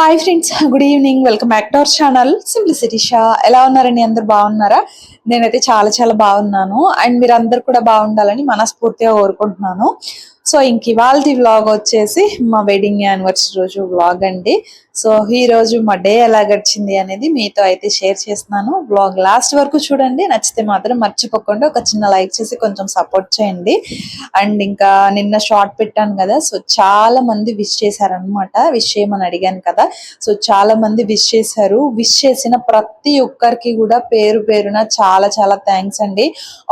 Hi friends, good evening. Welcome back to our channel simplicity Shah. ఎలా ఉన్నారండి? అందరు బాగున్నారా? నేనైతే చాలా చాలా బాగున్నాను. అండ్ మీరు అందరు కూడా బాగుండాలని మనస్ఫూర్తిగా కోరుకుంటున్నాను. సో ఇంక ఇవాళ వ్లాగ్ వచ్చేసి మా వెడ్డింగ్ యానివర్సరీ రోజు వ్లాగ్ అండి. సో ఈ రోజు మా డే ఎలా గడిచింది అనేది మీతో అయితే షేర్ చేస్తున్నాను. వ్లాగ్ లాస్ట్ వరకు చూడండి. నచ్చితే మాత్రం మర్చిపోకుండా ఒక చిన్న లైక్ చేసి కొంచెం సపోర్ట్ చేయండి. అండ్ ఇంకా నిన్న షార్ట్ పెట్టాను కదా, సో చాలా మంది విష్ చేశారనమాట. విష్ చేయమని అడిగాను కదా, సో చాలా మంది విష్ చేశారు. విష్ చేసిన ప్రతి ఒక్కరికి కూడా పేరు పేరున చాలా చాలా థ్యాంక్స్ అండి.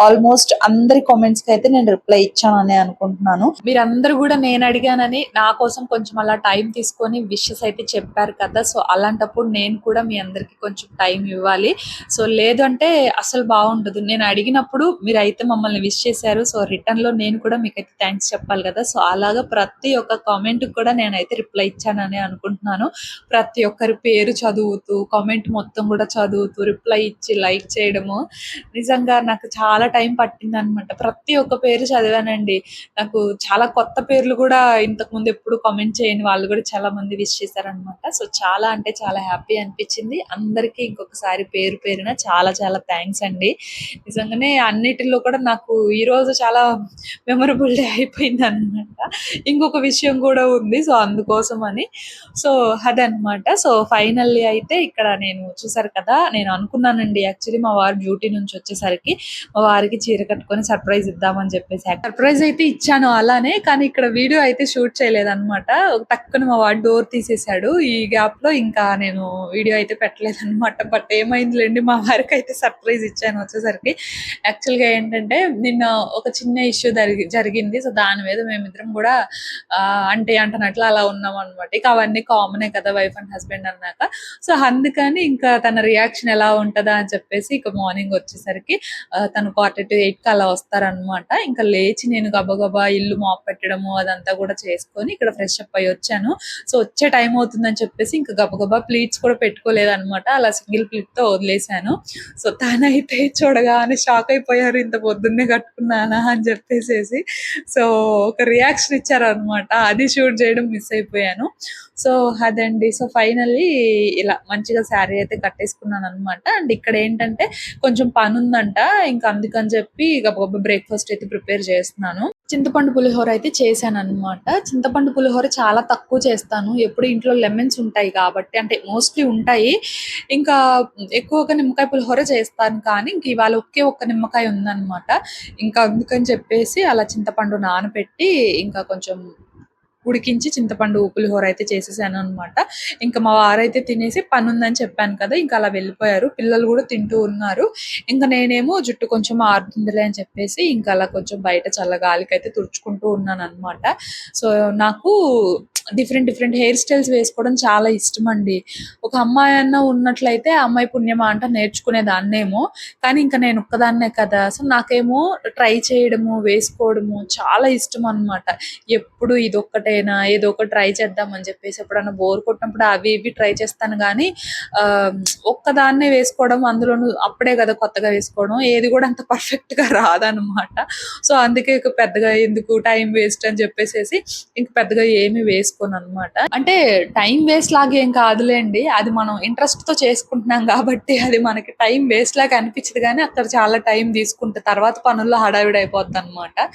ఆల్మోస్ట్ అందరి కామెంట్స్ కి అయితే నేను రిప్లై ఇచ్చానని అనుకుంటున్నాను. మీరందరూ కూడా నేను అడిగానని నా కోసం కొంచెం అలా టైం తీసుకొని విషెస్ అయితే చెప్పారు కదా, సో అలాంటప్పుడు నేను కూడా మీ అందరికి కొంచెం టైం ఇవ్వాలి. సో లేదు అంటే అసలు బాగుండదు. నేను అడిగినప్పుడు మీరు అయితే మమ్మల్ని విష్ చేశారు, సో రిటర్న్ లో నేను కూడా మీకైతే థ్యాంక్స్ చెప్పాలి కదా. సో అలాగా ప్రతి ఒక్క కామెంట్ కూడా నేనైతే రిప్లై ఇచ్చానని అనుకుంటున్నాను. ప్రతి ఒక్కరి పేరు చదువుతూ, కామెంట్ మొత్తం కూడా చదువుతూ, రిప్లై ఇచ్చి లైక్ చేయడము నిజంగా నాకు చాలా టైం పట్టింది అనమాట. ప్రతి ఒక్క పేరు చదివానండి. నాకు చాలా కొత్త పేర్లు కూడా ఇంతకు ముందు ఎప్పుడు కామెంట్ చేయని వాళ్ళు కూడా చాలా మంది విష్ చేశారనమాట. సో చాలా అంటే చాలా హ్యాపీ అనిపించింది. అందరికీ ఇంకొకసారి పేరు పేరున చాలా చాలా థ్యాంక్స్ అండి. నిజంగానే అన్నిటిలో కూడా నాకు ఈ రోజు చాలా మెమరబుల్ డే అయిపోయింది అనమాట. ఇంకొక విషయం కూడా ఉంది, సో అందుకోసం అని. సో అదనమాట. సో ఫైనల్లీ అయితే ఇక్కడ నేను చూసారు కదా, నేను అనుకున్నానండి యాక్చువల్లీ మా వారు డ్యూటీ నుంచి వచ్చేసరికి మా వారికి చీర కట్టుకొని సర్ప్రైజ్ ఇద్దామని చెప్పేసి సర్ప్రైజ్ అయితే ఇచ్చాను అలానే. కానీ ఇక్కడ వీడియో అయితే షూట్ చేయలేదన్నమాట. టక్కున మా వాడు డోర్ తీసేశాడు. ఈ గ్యాప్ లో ఇంకా నేను వీడియో అయితే పెట్టలేదన్నమాట. బట్ ఏమైందిలేండి, మా వారికి అయితే సర్ప్రైజ్ ఇచ్చాను వచ్చేసరికి. యాక్చువల్ గా ఏంటంటే నిన్న ఒక చిన్న ఇష్యూ జరిగింది. సో దాని మీద మేమిద్దరం కూడా అంటే అంటనట్లు అలా ఉన్నాం అనమాట. ఇక అవన్నీ కామనే కదా వైఫ్ అండ్ హస్బెండ్ అన్నాక. సో అందుకని ఇంకా తన రియాక్షన్ ఎలా ఉంటుందా అని చెప్పేసి ఇక మార్నింగ్ వచ్చేసరికి తను 7:45 అలా వస్తారనమాట. ఇంకా లేచి నేను గబగబా ఇల్లు మాప్ పెట్టడము అదంతా కూడా చేసుకొని ఇక్కడ ఫ్రెష్ అప్ అయ్యి వచ్చాను. సో వచ్చే టైం అవుతుందని చెప్పేసి ఇంకా గబగబా ప్లీట్స్ కూడా పెట్టుకోలేదన్నమాట. అలా సింగిల్ ప్లీట్ తో వదిలేశాను. సో తనైతే చూడగానే షాక్ అయిపోయారు, ఇంత పొద్దున్నే కట్టుకున్నానా అని చెప్పేసేసి. సో ఒక రియాక్షన్ ఇచ్చారనమాట. అది షూట్ చేయడం మిస్ అయిపోయాను. సో అదండి. సో ఫైనల్లీ ఇలా మంచిగా శారీ అయితే కట్టేసుకున్నాను అనమాట. అండ్ ఇక్కడ ఏంటంటే కొంచెం పని ఉందంట, ఇంకా అందుకని చెప్పి గబగబా బ్రేక్ఫాస్ట్ అయితే ప్రిపేర్ చేస్తున్నాను. చింతపండు పులిహోర అయితే చేశాను అనమాట. చింతపండు పులిహోర చాలా తక్కువ చేస్తాను. ఎప్పుడు ఇంట్లో లెమన్స్ ఉంటాయి కాబట్టి, అంటే మోస్ట్లీ ఉంటాయి. ఇంకా ఎక్కువగా నిమ్మకాయ పులిహోర చేస్తాను. కానీ ఇంక ఇవాళ ఒక్క నిమ్మకాయ ఉందన్నమాట. ఇంకా అందుకని చెప్పేసి అలా చింతపండు నానబెట్టి ఇంకా కొంచెం ఉడికించి చింతపండు పులిహోర అయితే చేసేసాను అనమాట. ఇంకా మా వారైతే తినేసి పని ఉందని చెప్పాను కదా, ఇంకా అలా వెళ్ళిపోయారు. పిల్లలు కూడా తింటూ ఉన్నారు. ఇంకా నేనేమో జుట్టు కొంచెం ఆరుతుందిలే అని చెప్పేసి ఇంకా అలా కొంచెం బయట చల్లగాలికి అయితే తుడుచుకుంటూ ఉన్నాను అనమాట. సో నాకు డిఫరెంట్ డిఫరెంట్ హెయిర్ స్టైల్స్ వేసుకోవడం చాలా ఇష్టం అండి. ఒక అమ్మాయి అన్న ఉన్నట్లయితే ఆ అమ్మాయి పుణ్యమా అంట నేర్చుకునేదాన్నేమో. కానీ ఇంకా నేను ఒక్కదాన్నే కదా, సో నాకేమో ట్రై చేయడము వేసుకోవడము చాలా ఇష్టం అనమాట. ఎప్పుడు ఇదొక్కటేనా, ఏదో ఒకటి ట్రై చేద్దాం అని చెప్పేసి ఎప్పుడన్నా బోర్ కొట్టినప్పుడు అవి ఇవి ట్రై చేస్తాను. కానీ ఒక్కదాన్నే వేసుకోవడం, అందులోనూ అప్పుడే కదా కొత్తగా వేసుకోవడం, ఏది కూడా అంత పర్ఫెక్ట్ గా రాదనమాట. సో అందుకే పెద్దగా ఎందుకు టైం వేస్ట్ అని చెప్పేసి ఇంక పెద్దగా ఏమి వేసుకోను అనమాట. అంటే టైం వేస్ట్ లాగా ఏం కాదులేండి, అది మనం ఇంట్రెస్ట్ తో చేసుకుంటున్నాం కాబట్టి అది మనకి టైం వేస్ట్ లాగా అనిపించదు. కానీ అక్కడ చాలా టైం తీసుకుంటే తర్వాత పనుల్లో హడావిడి అయిపోద్ది అనమాట.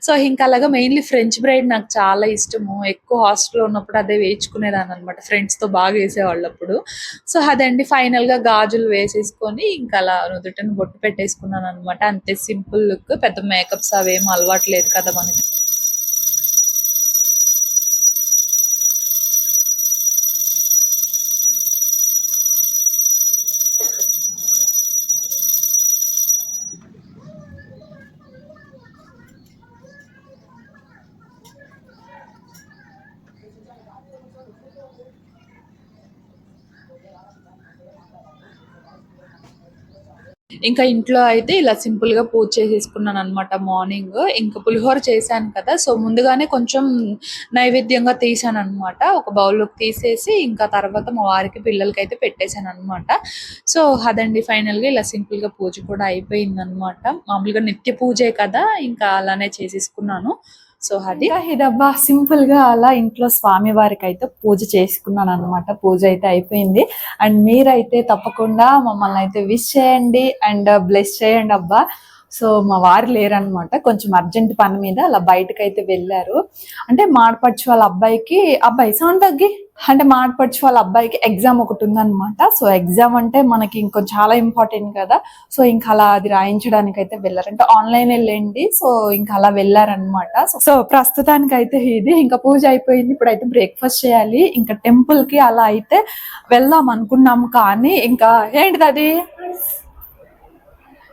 సో ఇంకా అలాగా మెయిన్లీ ఫ్రెంచ్ బ్రైడ్ నాకు చాలా ఇష్టము. ఎక్కువ హాస్టల్లో ఉన్నప్పుడు అదే వేయించుకునేదాన్ని అనమాట, ఫ్రెండ్స్ తో బాగా వేసేవాళ్ళు అప్పుడు. సో అదండి. ఫైనల్ గా గాజులు వేసేసుకొని ఇంకా అలా నుదుటను బొట్టు పెట్టేసుకున్నాను అనమాట. అంతే, సింపుల్ లుక్. పెద్ద మేకప్స్ అవేం అలవాటు లేదు కదా మనకి. ఇంకా ఇంట్లో అయితే ఇలా సింపుల్ గా పూజ చేసేసుకున్నాను అనమాట. మార్నింగ్ ఇంకా పులిహోర చేశాను కదా, సో ముందుగానే కొంచెం నైవేద్యంగా తీసాను అనమాట. ఒక బౌల్లోకి తీసేసి ఇంకా తర్వాత మా వారికి పిల్లలకి అయితే పెట్టేశాను అనమాట. సో అదండి, ఫైనల్ గా ఇలా సింపుల్ గా పూజ కూడా అయిపోయింది అనమాట. మామూలుగా నిత్య పూజే కదా, ఇంకా అలానే చేసేసుకున్నాను. సో అది ఇదబ్బా సింపుల్ గా అలా ఇంట్లో స్వామి వారికి అయితే పూజ చేసుకున్నాను అనమాట. పూజ అయితే అయిపోయింది. అండ్ మీరైతే తప్పకుండా మమ్మల్ని అయితే విష్ చేయండి అండ్ బ్లెస్ చేయండి అబ్బా. సో మా వారు లేరనమాట, కొంచెం అర్జెంట్ పని మీద అలా బయటకు అయితే వెళ్ళారు. అంటే మాడపడుచు వాళ్ళ అబ్బాయి సౌండ్ తగ్గి అంటే మాడపడుచు వాళ్ళ అబ్బాయికి ఎగ్జామ్ ఒకటి ఉందన్నమాట. సో ఎగ్జామ్ అంటే మనకి ఇంకో చాలా ఇంపార్టెంట్ కదా. సో ఇంకా అలా అది రాయించడానికి అయితే వెళ్ళారు. అంటే ఆన్లైన్ వెళ్ళండి. సో ఇంకా అలా వెళ్ళారనమాట. సో ప్రస్తుతానికి అయితే ఇది ఇంకా పూజ అయిపోయింది. ఇప్పుడైతే బ్రేక్ఫాస్ట్ చేయాలి. ఇంకా టెంపుల్ కి అలా అయితే వెళ్దాం అనుకున్నాము, కానీ ఇంకా ఏంటిది అది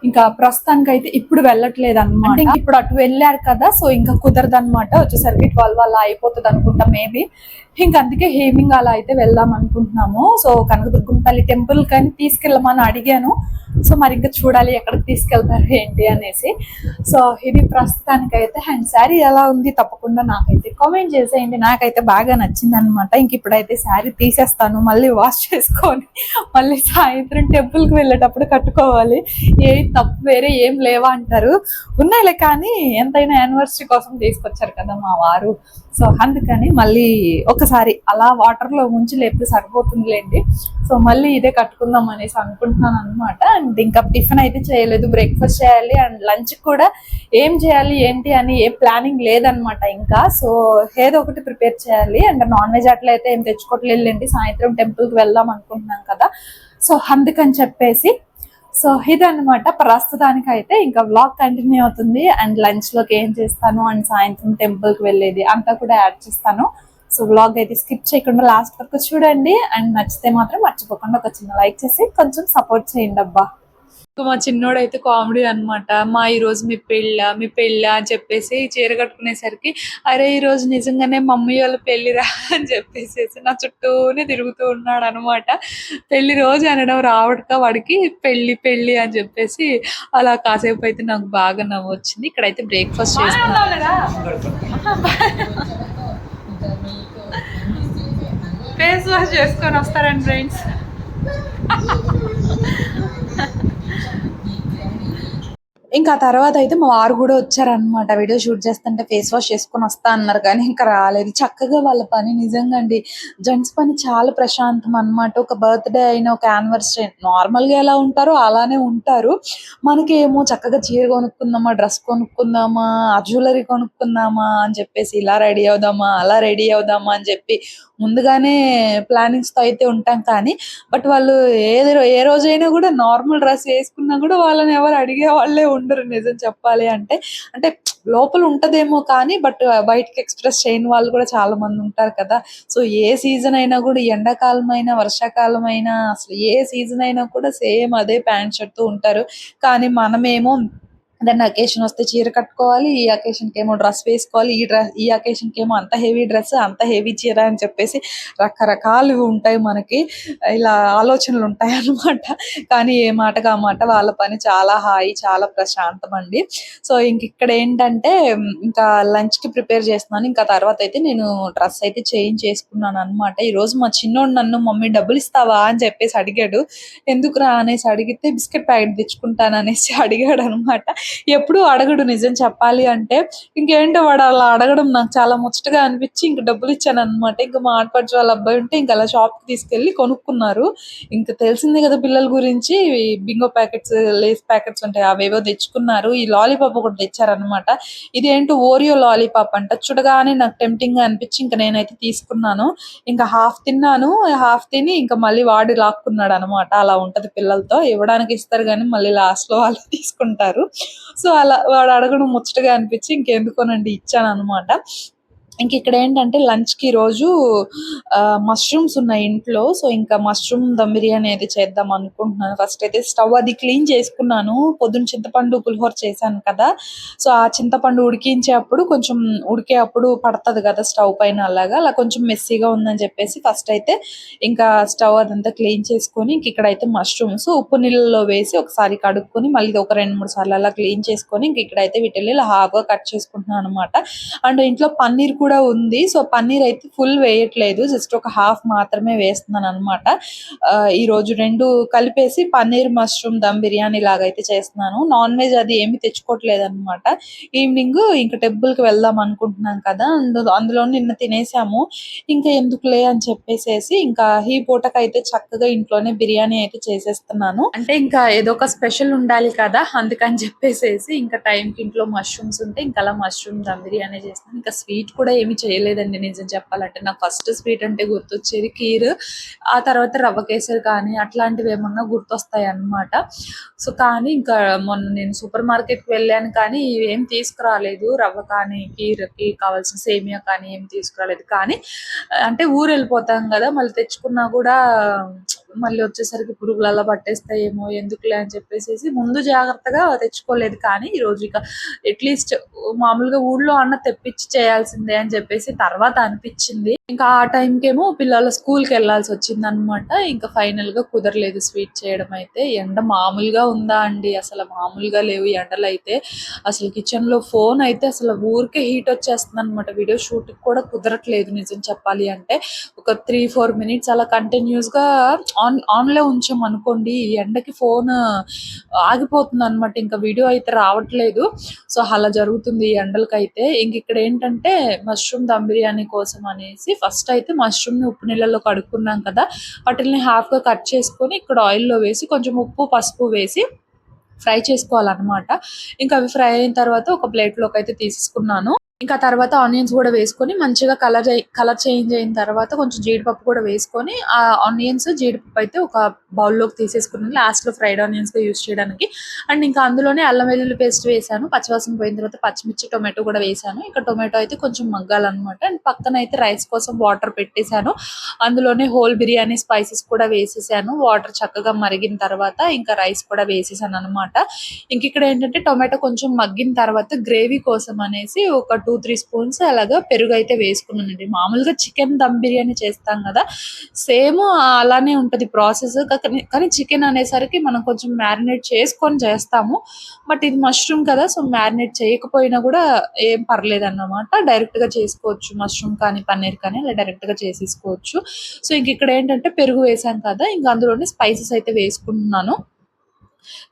ఇంకా ప్రస్తుతానికి అయితే ఇప్పుడు వెళ్ళట్లేదు అనమాట. ఇప్పుడు అటు వెళ్ళారు కదా, సో ఇంకా కుదరదు అనమాట. వచ్చేసరికి 12 అలా అయిపోతుంది అనుకుంటా మేబీ. ఇంకా అందుకే ఈవినింగ్ అలా అయితే వెళ్దాం అనుకుంటున్నాము. సో కనకదుర్గం తల్లి టెంపుల్ కానీ తీసుకెళ్ళమని అడిగాను. సో మరి ఇంకా చూడాలి ఎక్కడికి తీసుకెళ్తారు ఏంటి అనేసి. సో ఇది ప్రస్తుతానికి అయితే. అండ్ శారీ ఎలా ఉంది తప్పకుండా నాకైతే కామెంట్ చేసేయండి. నాకైతే బాగా నచ్చింది అనమాట. ఇంక ఇప్పుడైతే శారీ తీసేస్తాను, మళ్ళీ వాష్ చేసుకొని మళ్ళీ సాయంత్రం టెంపుల్కి వెళ్ళేటప్పుడు కట్టుకోవాలి. ఏ తప్పు వేరే ఏం లేవా అంటారు, ఉన్నాయిలే, కానీ ఎంతైనా యానివర్సరీ కోసం తీసుకొచ్చారు కదా మా వారు. సో అందుకని మళ్ళీ ఒకసారి అలా వాటర్ లో ముంచి లేపితే సరిపోతుందిలేండి. సో మళ్ళీ ఇదే కట్టుకుందాం అనేసి అనుకుంటున్నాను అనమాట. అండ్ ఇంకా టిఫిన్ అయితే చేయలేదు, బ్రేక్ఫాస్ట్ చేయాలి. అండ్ లంచ్ కూడా ఏం చేయాలి ఏంటి అని ఏ ప్లానింగ్ లేదనమాట ఇంకా. సో ఏదో ఒకటి ప్రిపేర్ చేయాలి. అండ్ నాన్ వెజ్ అట్లా అయితే ఏం తెచ్చుకోవట్లేదులేండి, సాయంత్రం టెంపుల్కి వెళ్దాం అనుకుంటున్నాం కదా. సో అందుకని చెప్పేసి సో ఇదన్నమాట ప్రస్తుతానికి అయితే. ఇంకా వ్లాగ్ కంటిన్యూ అవుతుంది. అండ్ లంచ్ లోకి ఏం చేస్తాను అండ్ సాయంత్రం టెంపుల్ కి వెళ్ళేది అంతా కూడా యాడ్ చేస్తాను. సో వ్లాగ్ అయితే స్కిప్ చేయకుండా లాస్ట్ వరకు చూడండి. అండ్ నచ్చితే మాత్రం మర్చిపోకుండా ఒక చిన్న లైక్ చేసి కొంచెం సపోర్ట్ చేయండి అబ్బా. మా చిన్నోడు అయితే కామెడీ అనమాట. మా ఈ రోజు మీ పెళ్ళ అని చెప్పేసి చీర కట్టుకునేసరికి, అరే ఈ రోజు నిజంగానే మమ్మీ వాళ్ళ పెళ్లిరా అని చెప్పేసి నా చుట్టూనే తిరుగుతూ ఉన్నాడు అనమాట. పెళ్లి రోజు అనడం రావడక వాడికి పెళ్లి అని చెప్పేసి అలా కాసేపు అయితే నాకు బాగా నవ్వు వచ్చింది. ఇక్కడైతే బ్రేక్ఫాస్ట్ ఫేస్ వాష్ చేసుకొని వస్తారండి ఫ్రెండ్స్. ఇంకా తర్వాత అయితే మా వారు కూడా వచ్చారనమాట. వీడియో షూట్ చేస్తుంటే ఫేస్ వాష్ చేసుకొని వస్తా అన్నారు, కానీ ఇంకా రాలేదు. చక్కగా వాళ్ళ పని నిజంగా అండి, జెంట్స్ పని చాలా ప్రశాంతం అనమాట. ఒక బర్త్డే అయినా ఒక యానివర్సరీ నార్మల్ గా ఎలా ఉంటారో అలానే ఉంటారు. మనకి ఏమో చక్కగా చీర కొనుక్కుందామా, డ్రెస్ కొనుక్కుందామా, జ్యువెలరీ కొనుక్కుందామా అని చెప్పేసి, ఇలా రెడీ అవుదామా అలా రెడీ అవుదామా అని చెప్పి ముందుగానే ప్లానింగ్స్ తో అయితే ఉంటాం. కానీ బట్ వాళ్ళు ఏ రోజైనా కూడా నార్మల్ డ్రెస్ వేసుకున్నా కూడా వాళ్ళని ఎవరు అడిగే వాళ్ళే ఉండరు నిజం చెప్పాలి అంటే. అంటే లోపల ఉంటదేమో కానీ బట్ బయటకి ఎక్స్ప్రెస్ చేయని వాళ్ళు కూడా చాలా మంది ఉంటారు కదా. సో ఏ సీజన్ అయినా కూడా, ఎండాకాలం అయినా వర్షాకాలం అయినా, అసలు ఏ సీజన్ అయినా కూడా సేమ్ అదే ప్యాంట్ షర్ట్ తో ఉంటారు. కానీ మనమేమో దాన్ని అకేషన్ వస్తే చీర కట్టుకోవాలి, ఈ అకేషన్ కి ఏమో డ్రెస్ వేసుకోవాలి, ఈ అకేషన్ కి ఏమో అంత హెవీ డ్రెస్, అంత హెవీ చీర అని చెప్పేసి రకరకాలు ఉంటాయి మనకి. ఇలా ఆలోచనలు ఉంటాయి అన్నమాట. కానీ ఏ మాటగా ఆ మాట వాళ్ళ పని చాలా హాయి, చాలా ప్రశాంతం అండి. సో ఇక్కడ ఏంటంటే ఇంకా లంచ్ కి ప్రిపేర్ చేస్తున్నాను. ఇంకా తర్వాత అయితే నేను డ్రెస్ అయితే చేంజ్ చేసుకున్నాను అనమాట. ఈ రోజు మా చిన్నోడు నన్ను, మమ్మీ డబ్బులు ఇస్తావా అని చెప్పేసి అడిగాడు. ఎందుకురా అనేసి అడిగితే, బిస్కెట్ ప్యాకెట్ తెచ్చుకుంటాను అనేసి అడిగాడు అనమాట. ఎప్పుడు అడగడు నిజం చెప్పాలి అంటే. ఇంకేంటో వాడు అలా అడగడం నాకు చాలా ముచ్చటగా అనిపించి ఇంక డబ్బులు ఇచ్చాను అనమాట. ఇంకా మా ఆడపడుచు వాళ్ళ అబ్బాయి ఉంటే ఇంకా అలా షాప్ కి తీసుకెళ్లి కొనుక్కున్నారు. ఇంకా తెలిసిందే కదా పిల్లల గురించి, బింగో ప్యాకెట్స్, లేస్ ప్యాకెట్స్ ఉంటాయి, అవేవో తెచ్చుకున్నారు. ఈ లాలీపాప్ ఒకటి తెచ్చారనమాట. ఇదేంటో ఓరియో లాలీపాప్ అంట. చూడగానే నాకు టెంప్టింగ్ గా అనిపించి ఇంకా నేనైతే తీసుకున్నాను. ఇంకా హాఫ్ తిన్నాను, హాఫ్ తిని ఇంకా మళ్ళీ వాడు లాక్కున్నాడు అనమాట. అలా ఉంటది పిల్లలతో, ఇవ్వడానికి ఇస్తారు కానీ మళ్ళీ లాస్ట్ లో వాళ్ళు తీసుకుంటారు. సో అలా వాడు అడగడం ముచ్చటగా అనిపించి ఇంకెందుకోనండి ఇచ్చాను అనమాట. ఇంక ఇక్కడ ఏంటంటే లంచ్ కి రోజు మష్రూమ్స్ ఉన్నాయి ఇంట్లో. సో ఇంకా మష్రూమ్ దమ్ బిర్యానీ అయితే చేద్దాం అనుకుంటున్నాను. ఫస్ట్ అయితే స్టవ్ అది క్లీన్ చేసుకున్నాను. పొద్దున్న చింతపండు పులిహోర చేశాను కదా. సో ఆ చింతపండు ఉడికించేటప్పుడు కొంచెం ఉడికేటప్పుడు పడుతుంది కదా స్టవ్ పైన, అలా కొంచెం మెస్సీగా ఉందని చెప్పేసి ఫస్ట్ అయితే ఇంకా స్టవ్ అదంతా క్లీన్ చేసుకొని ఇంక ఇక్కడైతే మష్రూమ్స్ ఉప్పు నీళ్ళలో వేసి ఒకసారి కడుక్కొని మళ్ళీ ఒక 2-3 సార్లు అలా క్లీన్ చేసుకొని ఇంక ఇక్కడైతే వీటిని ఇలా హాఫ్గా కట్ చేసుకుంటున్నాను అనమాట. అండ్ ఇంట్లో పన్నీర్ కూడా కూడా ఉంది. సో పన్నీర్ అయితే ఫుల్ వేయట్లేదు, జస్ట్ ఒక హాఫ్ మాత్రమే వేస్తున్నాను అనమాట. ఈ రోజు రెండు కలిపేసి పన్నీర్ మష్రూమ్ దమ్ బిర్యానీ లాగా అయితే చేస్తున్నాను. నాన్ వెజ్ అది ఏమి తెచ్చుకోవట్లేదు అనమాట. ఈవినింగ్ ఇంకా టెంపుల్ కి వెళ్దాం అనుకుంటున్నాం కదా, అందులో నిన్న తినేసాము, ఇంకా ఎందుకులే అని చెప్పేసేసి ఇంకా ఈ పూటకైతే చక్కగా ఇంట్లోనే బిర్యానీ అయితే చేసేస్తున్నాను. అంటే ఇంకా ఏదో ఒక స్పెషల్ ఉండాలి కదా, అందుకని చెప్పేసేసి ఇంకా టైంకి ఇంట్లో మష్రూమ్స్ ఉంటే ఇంకా అలా మష్రూమ్ దమ్ బిర్యానీ చేస్తాను. ఇంకా స్వీట్ కూడా ఏమి చేయలేదండి నిజం చెప్పాలంటే. నాకు ఫస్ట్ స్వీట్ అంటే గుర్తొచ్చేది కీర్, ఆ తర్వాత రవ్వ కేసరి కానీ అట్లాంటివి ఏమన్నా గుర్తొస్తాయి అన్నమాట. సో కానీ ఇంకా మొన్న నేను సూపర్ మార్కెట్ కి వెళ్ళాను కానీ ఏం తీసుకురాలేదు, రవ్వ కానీ కీర్కి కావాల్సిన సేమియా కానీ ఏం తీసుకురాలేదు. కానీ అంటే ఊరు వెళ్ళిపోతాం కదా, మళ్ళీ తెచ్చుకున్నా కూడా మళ్ళీ వచ్చేసరికి పురుగులలా పట్టేస్తాయేమో ఎందుకులే అని చెప్పేసి ముందు జాగ్రత్తగా తెచ్చుకోలేదు. కానీ ఈ రోజు ఇక అట్లీస్ట్ మామూలుగా ఊళ్ళో అన్న తెప్పించి చేయాల్సిందే అని చెప్పేసి తర్వాత అనిపించింది. ఇంకా ఆ టైంకేమో పిల్లల స్కూల్కి వెళ్ళాల్సి వచ్చింది అనమాట. ఇంకా ఫైనల్ గా కుదరలేదు స్వీట్ చేయడం అయితే. ఎండ మామూలుగా ఉందా అండి, అసలు మామూలుగా లేవు ఎండలు అయితే. అసలు కిచెన్ లో ఫోన్ అయితే అసలు ఊరికే హీట్ వచ్చేస్తుంది అనమాట. వీడియో షూట్ కూడా కుదరట్లేదు నిజం చెప్పాలి అంటే. ఒక 3-4 మినిట్స్ అలా కంటిన్యూస్ గా ఆన్ లో ఉంచాం అనుకోండి, ఈ ఎండకి ఫోన్ ఆగిపోతుంది అనమాట, ఇంకా వీడియో అయితే రావట్లేదు. సో అలా జరుగుతుంది ఈ ఎండలకైతే. ఇంక ఇక్కడ ఏంటంటే మష్రూమ్ దమ్ బిర్యానీ కోసం అనేసి ఫస్ట్ అయితే మష్రూమ్ ని ఉప్పు నీళ్ళలో కడుక్కున్నాం కదా, వాటిని హాఫ్ గా కట్ చేసుకొని ఇక్కడ ఆయిల్లో వేసి కొంచెం ఉప్పు పసుపు వేసి ఫ్రై చేసుకోవాలన్నమాట. ఇంకా అవి ఫ్రై అయిన తర్వాత ఒక ప్లేట్ లోకి అయితే తీసేసుకున్నాను. ఇంకా తర్వాత ఆనియన్స్ కూడా వేసుకొని మంచిగా కలర్ చేంజ్ అయిన తర్వాత కొంచెం జీడిపప్పు కూడా వేసుకొని ఆ ఆనియన్స్ జీడిపప్పు అయితే ఒక బౌల్లోకి తీసేసుకున్నాను, లాస్ట్ లో ఫ్రైడ్ ఆనియన్స్ గా యూస్ చేయడానికి. అండ్ ఇంకా అందులోనే అల్లం వెల్లుల్లి పేస్ట్ వేసాను, పచ్చివాసన పోయిన తర్వాత పచ్చిమిర్చి టొమాటో కూడా వేసాను. ఇంకా టొమాటో అయితే కొంచెం మగ్గాలన్నమాట. అండ్ పక్కన అయితే రైస్ కోసం వాటర్ పెట్టేశాను, అందులోనే హోల్ బిర్యానీ స్పైసెస్ కూడా వేసేసాను. వాటర్ చక్కగా మరిగిన తర్వాత ఇంకా రైస్ కూడా వేసేసాను అనమాట. ఇంక ఇక్కడ ఏంటంటే టొమాటో కొంచెం మగ్గిన తర్వాత గ్రేవీ కోసం అనేసి ఒక 2-3 స్పూన్స్ అలాగా పెరుగు అయితే వేసుకున్నానండి. మామూలుగా చికెన్ దమ్ బిర్యానీ చేస్తాం కదా, సేమ్ అలానే ఉంటది ప్రాసెస్. కానీ చికెన్ అనేసరికి మనం కొంచెం మ్యారినేట్ చేసుకొని చేస్తాము. బట్ ఇది మష్రూమ్ కదా, సో మ్యారినేట్ చేయకపోయినా కూడా ఏం పర్లేదు అన్నమాట. డైరెక్ట్ గా చేసుకోవచ్చు, మష్రూమ్ కానీ పన్నీర్ కానీ అలా డైరెక్ట్ గా చేసేసుకోవచ్చు. సో ఇంక ఇక్కడ ఏంటంటే పెరుగు వేసాం కదా, ఇంకా అందులోనే స్పైసెస్ అయితే వేసుకుంటున్నాను.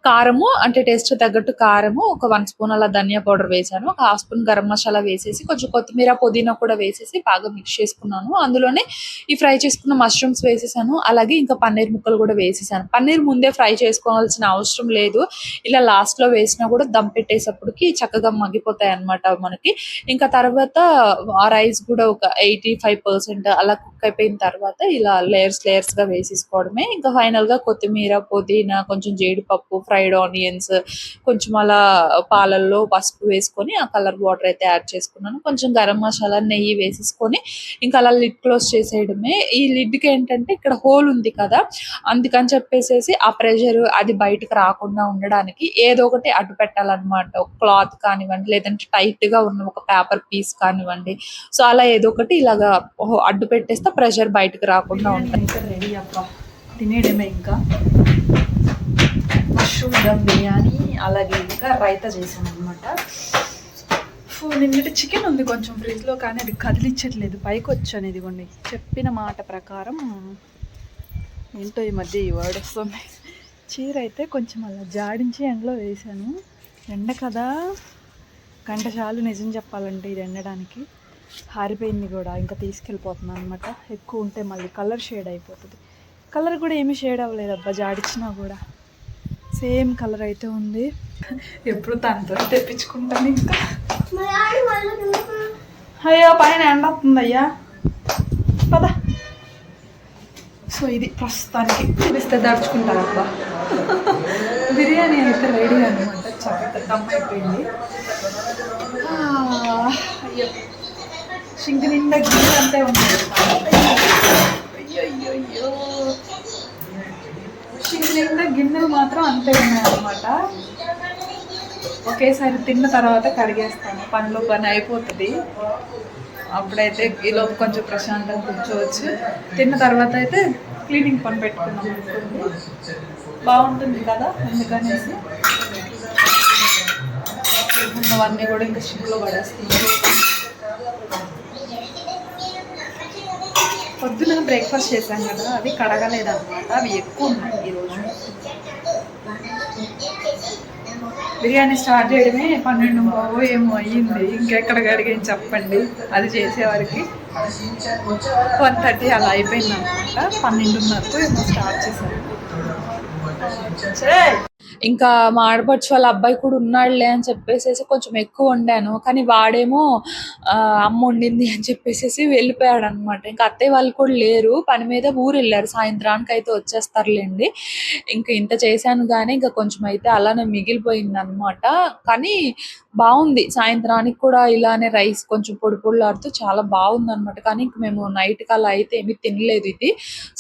కారము అంటే టేస్ట్ తగ్గట్టు కారము, ఒక 1 స్పూన్ అలా ధనియా పౌడర్ వేసాను, ఒక హాఫ్ స్పూన్ గరం మసాలా వేసేసి కొంచెం కొత్తిమీర పుదీనా కూడా వేసేసి బాగా మిక్స్ చేసుకున్నాను. అందులోనే ఈ ఫ్రై చేసుకున్న మష్రూమ్స్ వేసేసాను, అలాగే ఇంకా పన్నీర్ ముక్కలు కూడా వేసేసాను. పన్నీర్ ముందే ఫ్రై చేసుకోవాల్సిన అవసరం లేదు, ఇలా లాస్ట్ లో వేసినా కూడా దమ్ పెట్టేటప్పటికి చక్కగా మగ్గిపోతాయి అన్నమాట మనకి. ఇంకా తర్వాత ఆ రైస్ కూడా ఒక 85% అలా కుక్ అయిపోయిన తర్వాత ఇలా లేయర్స్ గా వేసేసుకోవడమే. ఇంకా ఫైనల్ గా కొత్తిమీర పుదీనా కొంచెం జీడిపప్పు ఫ్రైడ్ ఆనియన్స్ కొంచెం అలా పాలల్లో పసుపు వేసుకొని ఆ కలర్ వాటర్ అయితే యాడ్ చేసుకున్నాను. కొంచెం గరం మసాలా నెయ్యి వేసేసుకొని ఇంకా అలా లిడ్ క్లోజ్ చేసేయడమే. ఈ లిడ్ కి ఏంటంటే ఇక్కడ హోల్ ఉంది కదా, అందుకని చెప్పేసి ఆ ప్రెషర్ అది బయటకు రాకుండా ఉండడానికి ఏదో ఒకటి అడ్డు పెట్టాలన్నమాట. ఒక క్లాత్ కానివ్వండి, లేదంటే టైట్ గా ఉన్న ఒక పేపర్ పీస్ కానివ్వండి, సో అలా ఏదో ఒకటి ఇలాగా అడ్డు పెట్టేస్తే ప్రెషర్ బయటకు రాకుండా ఉంటుంది. రెడీ అబ్బా, తినేయడమే. ఇంకా మష్రూమ్ దమ్ బిర్యానీ అలాగే ఇంకా రైతా చేసాను అనమాట. నిన్నటి చికెన్ ఉంది కొంచెం ఫ్రిడ్జ్లో, కానీ అది కదిలించట్లేదు, పైకి వచ్చాను. ఇదిగోండి, చెప్పిన మాట ప్రకారం ఏంటో ఈ మధ్య ఈ వర్డ్ వస్తుంది. చీర అయితే కొంచెం అలా జాడించి ఎండలో వేసాను. ఎండ కదా, గంట చాలు నిజం చెప్పాలంటే ఇది ఎండడానికి. ఆరిపోయింది కూడా, ఇంకా తీసుకెళ్ళిపోతున్నాను అనమాట. ఎక్కువ ఉంటే మళ్ళీ కలర్ షేడ్ అయిపోతుంది. కలర్ కూడా ఏమీ షేడ్ అవ్వలేదు అబ్బా, జాడించినా కూడా సేమ్ కలర్ అయితే ఉంది. ఎప్పుడు తనతో తెప్పించుకుంటాను. ఇంకా అయ్యో పైన ఎండ వస్తుంది అయ్యా, పద. సో ఇది ప్రస్తుతానికి పిలిస్తే దడుచుకుంటాను అబ్బా. బిర్యానీ అయితే రెడీ అనమాట, చక్కగా దమ్ అయిపోయింది. అయ్యో సింక్ నిండా గిన్నె అంతే ఉంది. అయ్యో సింక్ నిండా గిన్నెలు మాత్రం అంతే ఉన్నాయన్నమాట. ఒకేసారి తిన్న తర్వాత కడిగేస్తాను, పనిలో పని అయిపోతుంది. అప్పుడైతే ఈలోపు కొంచెం ప్రశాంతంగా కూర్చోవచ్చు. తిన్న తర్వాత అయితే క్లీనింగ్ పని పెట్టుకున్నాం అనుకోండి, బాగుంటుంది కదా. అందుకనేసి ఉన్నవన్నీ కూడా ఇంకా షింక్లో పడేస్తుంది. పొద్దున బ్రేక్ఫాస్ట్ చేశాం కదా, అవి కడగలేదన్నమాట. అవి ఎక్కువ ఉన్నాయి ఈరోజు. బిర్యానీ స్టార్ట్ చేయడమే 12 ఏమో అయ్యింది. ఇంకెక్కడ కడిగేం చెప్పండి. అది చేసేవారికి 1:30 అలా అయిపోయింది అనమాట. 12:30 ఏమో స్టార్ట్ చేశాను. ఇంకా మా ఆడపడుచు వాళ్ళ అబ్బాయి కూడా ఉన్నాడులే అని చెప్పేసి కొంచెం ఎక్కువ వండాను. కానీ వాడేమో అమ్మ వండింది అని చెప్పేసి వెళ్ళిపోయాడు అనమాట. ఇంకా అత్తయ్య వాళ్ళు కూడా లేరు, పని మీద ఊరు వెళ్ళారు. సాయంత్రానికి అయితే వచ్చేస్తారులేండి. ఇంకా ఇంత చేశాను కానీ ఇంకా కొంచెం అయితే అలానే మిగిలిపోయింది అనమాట. కానీ బాగుంది. సాయంత్రానికి కూడా ఇలానే రైస్ కొంచెం పొడి పొడిలాడుతూ చాలా బాగుంది అనమాట. కానీ ఇంక మేము నైట్కి అలా అయితే ఏమీ తినలేదు ఇది.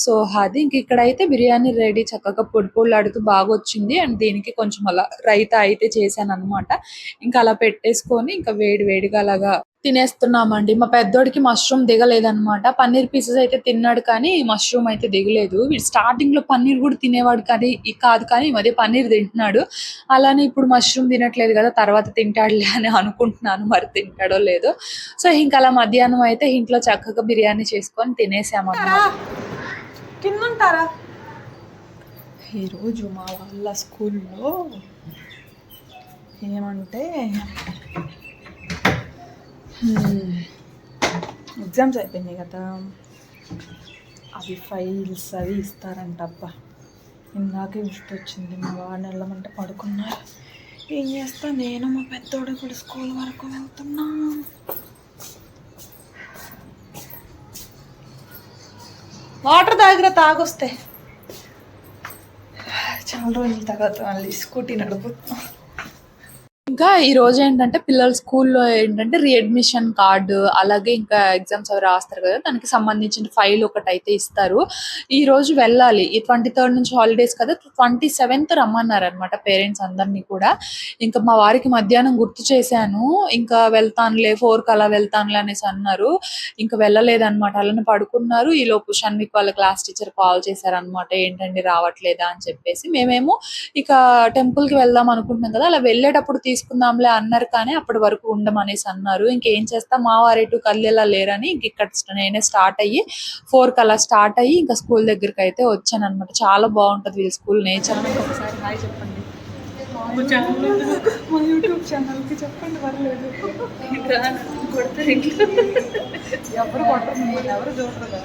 సో అది ఇంక ఇక్కడైతే బిర్యానీ రెడీ, చక్కగా పొడి పొడిలాడుతూ బాగా వచ్చింది. అండ్ దీనికి కొంచెం అలా రైతా అయితే చేశాను అనమాట. ఇంకా అలా పెట్టేసుకొని ఇంకా వేడి వేడిగా అలాగా తినేస్తున్నామండి. మా పెద్దోడికి మష్రూమ్ దిగలేదన్నమాట. పన్నీర్ పీసెస్ అయితే తిన్నాడు కానీ మష్రూమ్ అయితే దిగలేదు. వీడు స్టార్టింగ్ లో పన్నీర్ కూడా తినేవాడు కానీ కాదు, కానీ ఈ మధ్య పన్నీర్ తింటున్నాడు. అలానే ఇప్పుడు మష్రూమ్ తినట్లేదు కదా, తర్వాత తింటాడులే అని అనుకుంటున్నాను. మరి తింటాడో లేదో. సో ఇంకా అలా మధ్యాహ్నం అయితే ఇంట్లో చక్కగా బిర్యానీ చేసుకొని తినేసామన్నమాట. కిందంటారా? ఈరోజు మా వాళ్ళ స్కూల్లో ఏమంటే ఎగ్జామ్స్ అయిపోయినాయి కదా, అవి ఫైల్స్ అవి ఇస్తారంట. అబ్బా ఇందాకే గుర్తొచ్చింది. మా వాడిని వెళ్ళమంటే పడుకున్నారు. ఏం చేస్తా, నేను మా పెద్దోడు కూడా స్కూల్ వరకు వెళ్తున్నా. వాటర్ దగ్గర తాగొస్తే చాలా రోజుల తర్వాత మళ్ళీ స్కూటీ నడుపుతున్నాం. ఇంకా ఈ రోజు ఏంటంటే పిల్లల స్కూల్లో ఏంటంటే రీఅడ్మిషన్ కార్డు, అలాగే ఇంకా ఎగ్జామ్స్ అవి రాస్తారు కదా, దానికి సంబంధించిన ఫైల్ ఒకటి అయితే ఇస్తారు. ఈ రోజు వెళ్ళాలి. ఈ 23rd నుంచి హాలిడేస్ కదా, 27th రమ్మన్నారు అనమాట పేరెంట్స్ అందరినీ కూడా. ఇంకా మా వారికి మధ్యాహ్నం గుర్తు చేశాను, ఇంకా వెళ్తానులే 4కి అలా వెళ్తానులే అనేసి అన్నారు. ఇంకా వెళ్ళలేదన్నమాట. అలానే పడుకున్నారు. ఈ లోపు షణ్మిక్ వాళ్ళ క్లాస్ టీచర్ కాల్ చేశారనమాట, ఏంటండి రావట్లేదా అని చెప్పేసి. మేమేమో ఇక టెంపుల్కి వెళ్దాం అనుకుంటున్నాం కదా, అలా వెళ్ళేటప్పుడు తీసుకుందాంలే అన్నారు, కానీ అప్పటి వరకు ఉండమనేసి అన్నారు. ఇంకేం చేస్తా, మా వారేటు కళ్ళెలా లేరని ఇంక ఇక్కడ నేనే స్టార్ట్ అయ్యి 4కి అలా స్టార్ట్ అయ్యి ఇంకా స్కూల్ దగ్గరికి అయితే వచ్చాను అనమాట. చాలా బాగుంటది వీళ్ళ స్కూల్. నేచర్ ఒకసారి హాయ్ చెప్పండి. మా యూట్యూబ్ ఛానల్కి చెప్పండి. పర్లేదు, ఎవరు కొట్టరు, మిమ్మల్ని ఎవరు చూడరు కదా.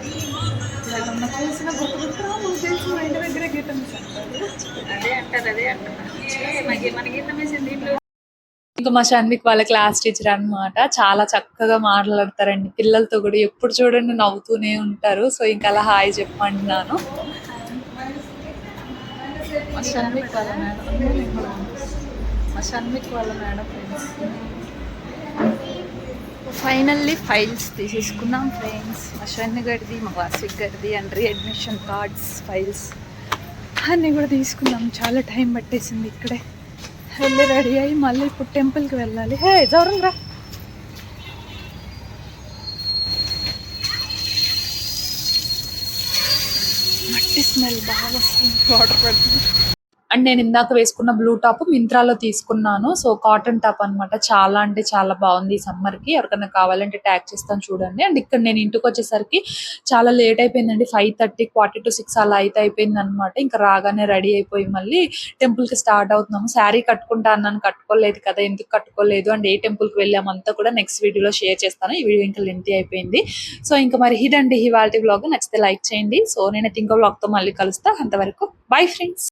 ఏదన్నా చూసిన గుర్తు తెలిసి మా ఇంటి దగ్గరే గీతం అదే అంటారు. అదే అంటారు. ఇంకా మా షణ్మిక్ వాళ్ళ క్లాస్ టీచర్ అన్నమాట. చాలా చక్కగా మాట్లాడతారండి పిల్లలతో కూడా. ఎప్పుడు చూడండి నవ్వుతూనే ఉంటారు. సో ఇంకా అలా హాయ్ చెప్పంటున్నాను. మా షణ్మిక్ వాళ్ళ మేడం ఫ్రెండ్స్. ఫైనల్లీ ఫైల్స్ తీసేసుకున్నాం ఫ్రెండ్స్. మా షణ్మి గడిది, మా వాసిక్ గడిది అండ్ రీఅడ్మిషన్ కార్డ్స్ ఫైల్స్ అన్నీ కూడా తీసుకున్నాం. చాలా టైం పట్టేసింది ఇక్కడే. వెళ్ళి రెడీ అయ్యి మళ్ళీ ఇప్పుడు టెంపుల్కి వెళ్ళాలి. హే జవరం రా. మట్టి స్మెల్ బాగా వస్తుంది, వాటర్ పడుతుంది. అండ్ నేను ఇందాక వేసుకున్న బ్లూ టాప్ మింత్రాలో తీసుకున్నాను. సో కాటన్ టాప్ అనమాట. చాలా అంటే చాలా బాగుంది ఈ సమ్మర్కి. ఎవరికైనా కావాలంటే ట్యాగ్ చేస్తాను చూడండి. అండ్ ఇక్కడ నేను ఇంటికి వచ్చేసరికి చాలా లేట్ అయిపోయిందండి. 5:30, 5:45 అలా అయితే అయిపోయింది అనమాట. ఇంకా రాగానే రెడీ అయిపోయి మళ్ళీ టెంపుల్కి స్టార్ట్ అవుతున్నాము. శారీ కట్టుకుంటా అన్నాను, కట్టుకోలేదు కదా. ఎందుకు కట్టుకోలేదు అండ్ ఏ టెంపుల్కి వెళ్ళామంతా కూడా నెక్స్ట్ వీడియోలో షేర్ చేస్తాను. ఈ వీడియో ఇంకా లెంతీ అయిపోయింది. సో ఇంకా మరి ఇదండి ఇవాల్టి వ్లాగ్. నచ్చితే లైక్ చేయండి. సో నేనైతే ఇంకో వ్లాగ్తో మళ్ళీ కలుస్తా. అంతవరకు బై ఫ్రెండ్స్.